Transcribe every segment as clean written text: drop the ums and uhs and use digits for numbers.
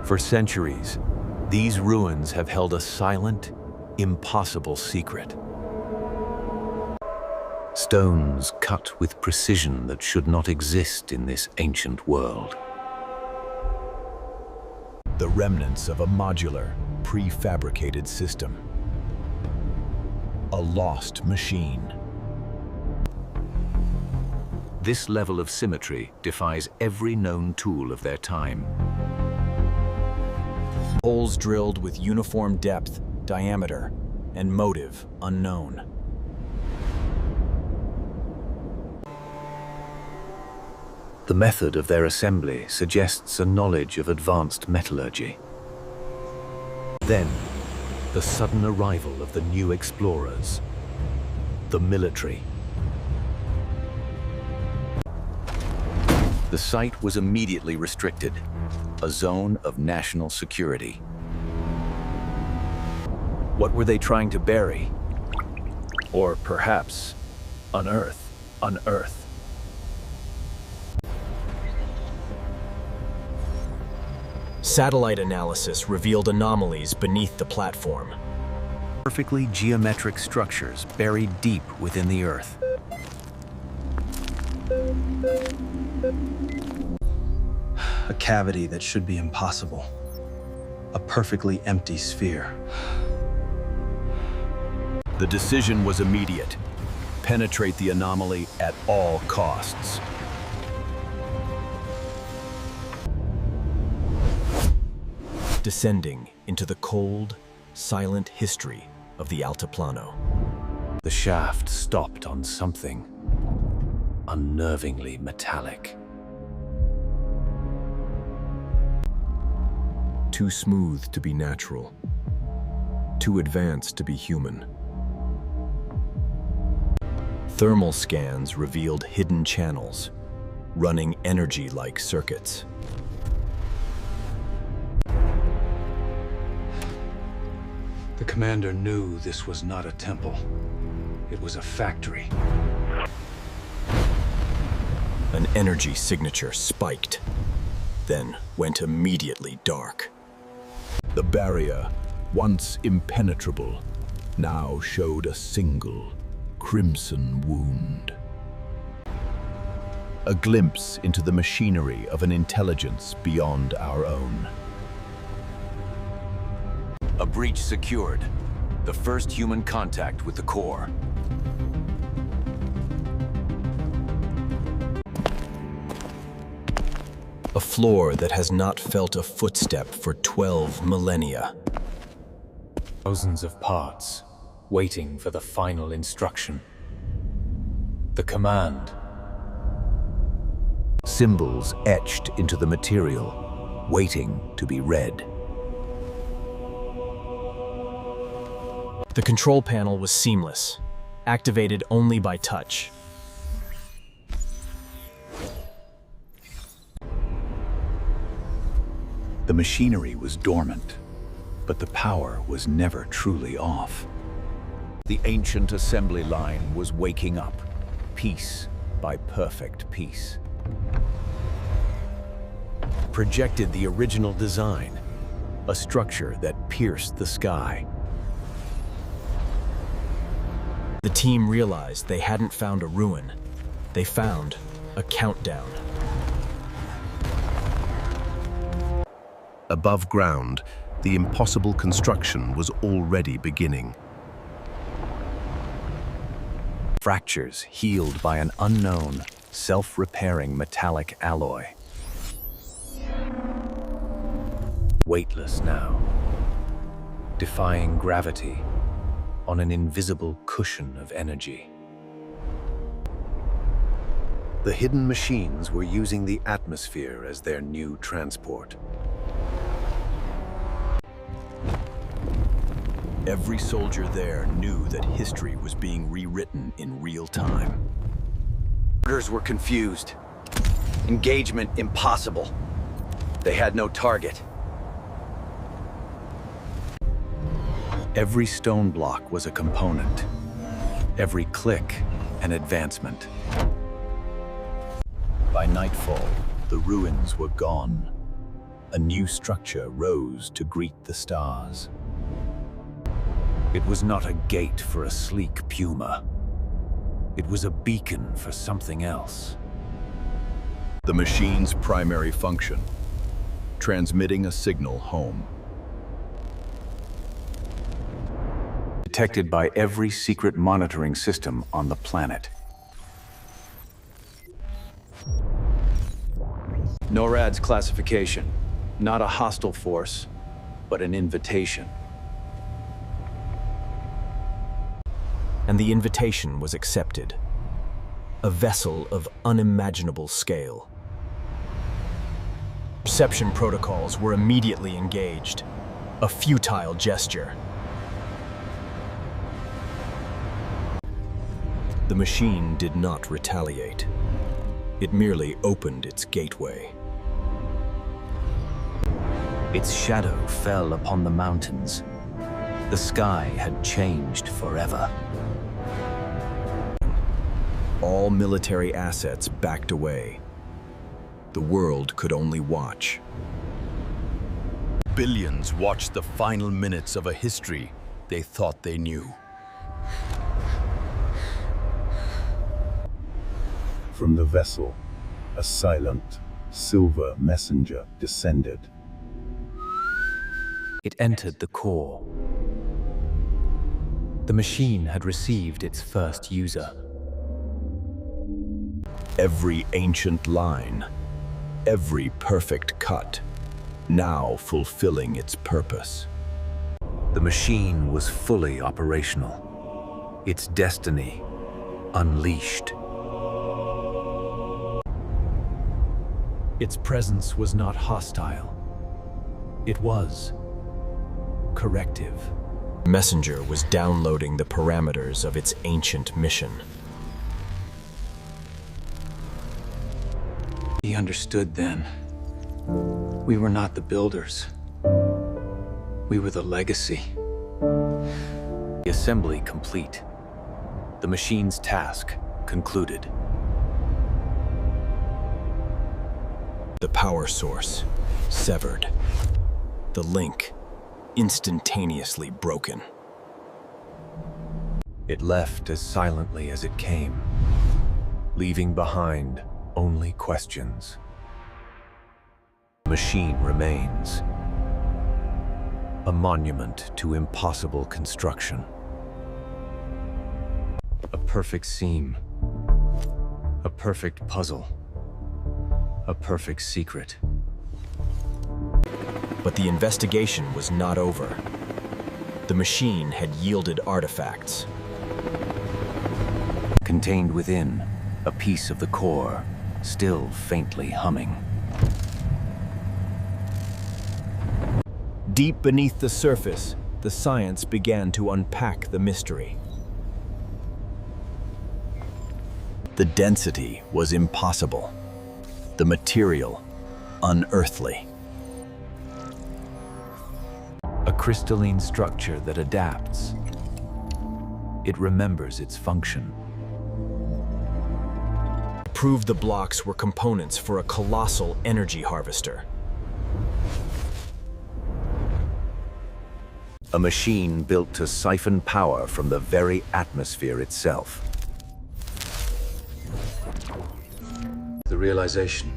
For centuries, these ruins have held a silent, impossible secret. Stones cut with precision that should not exist in this ancient world. The remnants of a modular, prefabricated system. A lost machine. This level of symmetry defies every known tool of their time. Holes drilled with uniform depth, diameter, and motive unknown. The method of their assembly suggests a knowledge of advanced metallurgy. Then, the sudden arrival of the new explorers, the military. The site was immediately restricted, a zone of national security. What were they trying to bury? Or perhaps unearth? Satellite analysis revealed anomalies beneath the platform. Perfectly geometric structures buried deep within the Earth. A cavity that should be impossible. A perfectly empty sphere. The decision was immediate. Penetrate the anomaly at all costs. Descending into the cold, silent history of the Altiplano. The shaft stopped on something unnervingly metallic. Too smooth to be natural. Too advanced to be human. Thermal scans revealed hidden channels, running energy-like circuits. The commander knew this was not a temple. It was a factory. An energy signature spiked, then went immediately dark. The barrier, once impenetrable, now showed a single, crimson wound. A glimpse into the machinery of an intelligence beyond our own. A breach secured. The first human contact with the core. A floor that has not felt a footstep for 12 millennia. Thousands of parts, waiting for the final instruction. The command. Symbols etched into the material, waiting to be read. The control panel was seamless, activated only by touch. The machinery was dormant, but the power was never truly off. The ancient assembly line was waking up, piece by perfect piece. Projected the original design, a structure that pierced the sky. The team realized they hadn't found a ruin. They found a countdown. Above ground, the impossible construction was already beginning. Fractures healed by an unknown, self-repairing metallic alloy. Weightless now, defying gravity on an invisible cushion of energy. The hidden machines were using the atmosphere as their new transport. Every soldier there knew that history was being rewritten in real time. Orders were confused. Engagement impossible. They had no target. Every stone block was a component. Every click, an advancement. By nightfall, the ruins were gone. A new structure rose to greet the stars. It was not a gate for a sleek puma. It was a beacon for something else. The machine's primary function: transmitting a signal home. Detected by every secret monitoring system on the planet. NORAD's classification: not a hostile force, but an invitation. And the invitation was accepted. A vessel of unimaginable scale. Reception protocols were immediately engaged. A futile gesture. The machine did not retaliate. It merely opened its gateway. Its shadow fell upon the mountains. The sky had changed forever. All military assets backed away. The world could only watch. Billions watched the final minutes of a history they thought they knew. From the vessel, a silent, silver messenger descended. It entered the core. The machine had received its first user. Every ancient line, every perfect cut, now fulfilling its purpose. The machine was fully operational. Its destiny unleashed. Its presence was not hostile. It was corrective. Messenger was downloading the parameters of its ancient mission. He understood then. We were not the builders. We were the legacy. The assembly complete. The machine's task concluded. The power source severed. The link instantaneously broken. It left as silently as it came, leaving behind only questions. The machine remains, a monument to impossible construction. A perfect seam, a perfect puzzle, a perfect secret. But the investigation was not over. The machine had yielded artifacts. Contained within, a piece of the core, still faintly humming. Deep beneath the surface, the science began to unpack the mystery. The density was impossible. The material, unearthly. A crystalline structure that adapts. It remembers its function. Proved the blocks were components for a colossal energy harvester. A machine built to siphon power from the very atmosphere itself. The realization,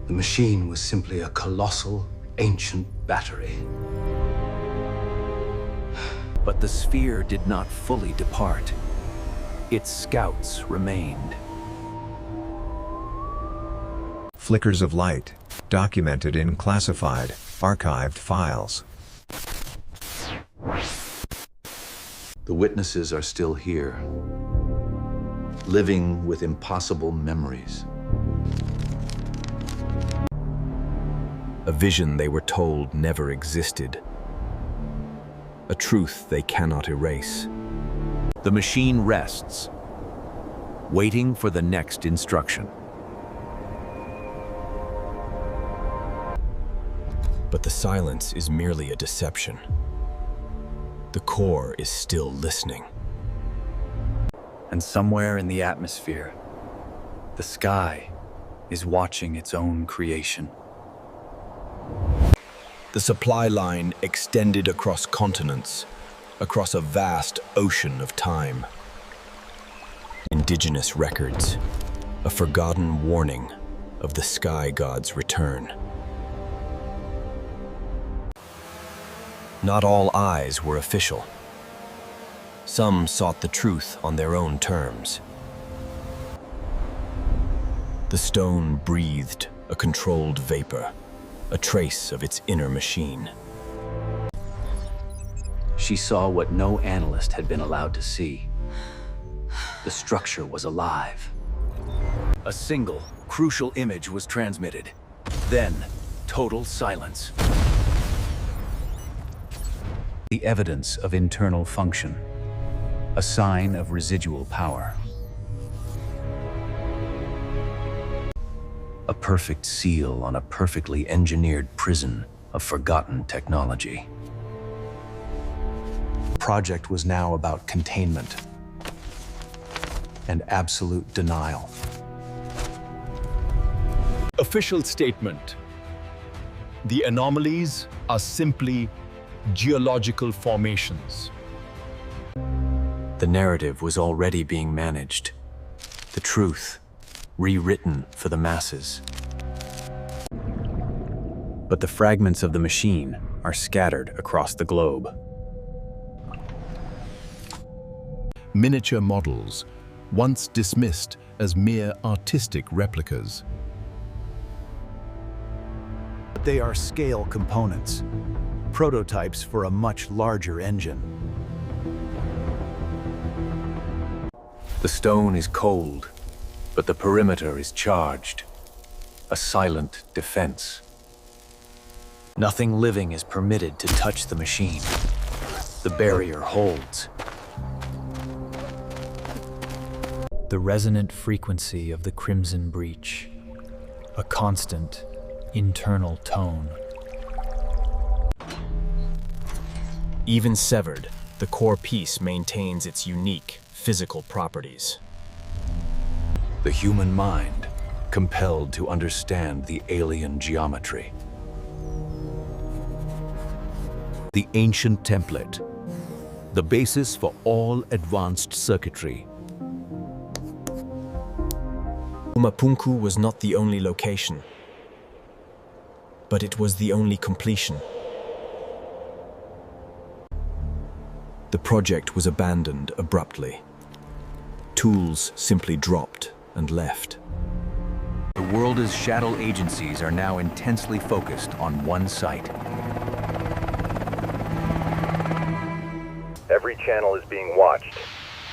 the machine was simply a colossal, ancient battery. But the sphere did not fully depart. Its scouts remained. Flickers of light, documented in classified, archived files. The witnesses are still here, living with impossible memories. A vision they were told never existed. A truth they cannot erase. The machine rests, waiting for the next instruction. But the silence is merely a deception. The core is still listening. And somewhere in the atmosphere, the sky is watching its own creation. The supply line extended across continents, across a vast ocean of time. Indigenous records, a forgotten warning of the sky god's return. Not all eyes were official. Some sought the truth on their own terms. The stone breathed a controlled vapor, a trace of its inner machine. She saw what no analyst had been allowed to see. The structure was alive. A single, crucial image was transmitted. Then, total silence. The evidence of internal function. A sign of residual power. A perfect seal on a perfectly engineered prison of forgotten technology. The project was now about containment and absolute denial. Official statement. The anomalies are simply geological formations. The narrative was already being managed. The truth, rewritten for the masses. But the fragments of the machine are scattered across the globe. Miniature models, once dismissed as mere artistic replicas. They are scale components, prototypes for a much larger engine. The stone is cold, but the perimeter is charged. A silent defense. Nothing living is permitted to touch the machine. The barrier holds. The resonant frequency of the Crimson Breach, a constant, internal tone. Even severed, the core piece maintains its unique physical properties. The human mind, compelled to understand the alien geometry. The ancient template, the basis for all advanced circuitry. Puma Punku was not the only location, but it was the only completion. The project was abandoned abruptly. Tools simply dropped and left. The world's shadow agencies are now intensely focused on one site. Every channel is being watched.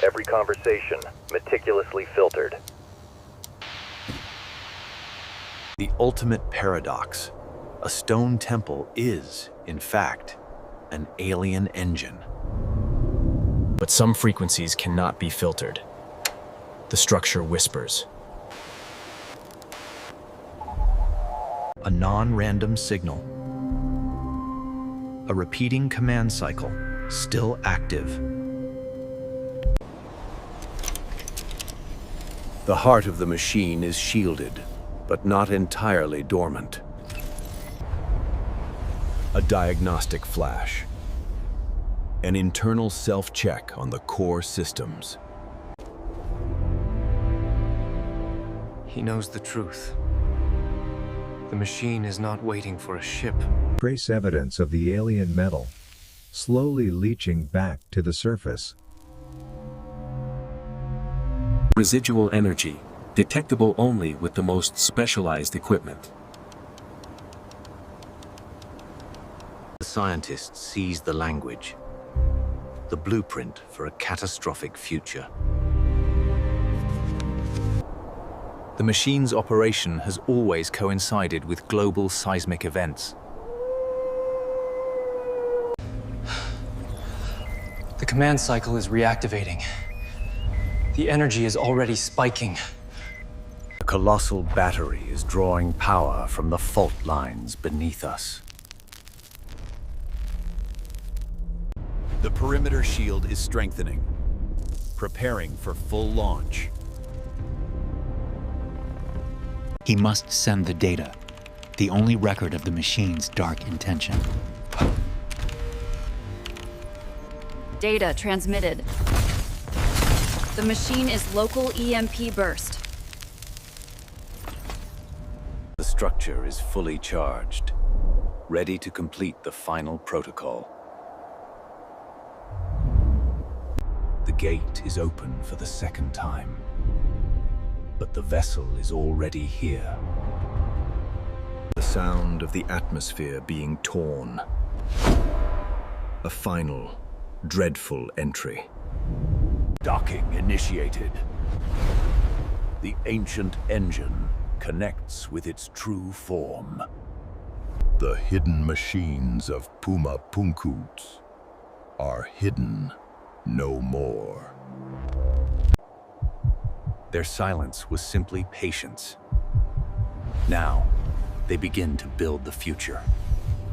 Every conversation meticulously filtered. The ultimate paradox. A stone temple is, in fact, an alien engine. But some frequencies cannot be filtered. The structure whispers. A non-random signal. A repeating command cycle, still active. The heart of the machine is shielded, but not entirely dormant. A diagnostic flash. An internal self-check on the core systems. He knows the truth. The machine is not waiting for a ship. Trace evidence of the alien metal, slowly leaching back to the surface. Residual energy, detectable only with the most specialized equipment. The scientist sees the language, the blueprint for a catastrophic future. The machine's operation has always coincided with global seismic events. The command cycle is reactivating. The energy is already spiking. A colossal battery is drawing power from the fault lines beneath us. The perimeter shield is strengthening, preparing for full launch. He must send the data the only record of the machine's dark intention. Data transmitted. The machine is local EMP burst. The structure is fully charged, ready to complete the final protocol. The gate is open for the second time, but the vessel is already here. The sound of the atmosphere being torn. A final, dreadful entry. Docking initiated. The ancient engine connects with its true form. The hidden machines of Puma Punku are hidden no more. Their silence was simply patience. Now, they begin to build the future.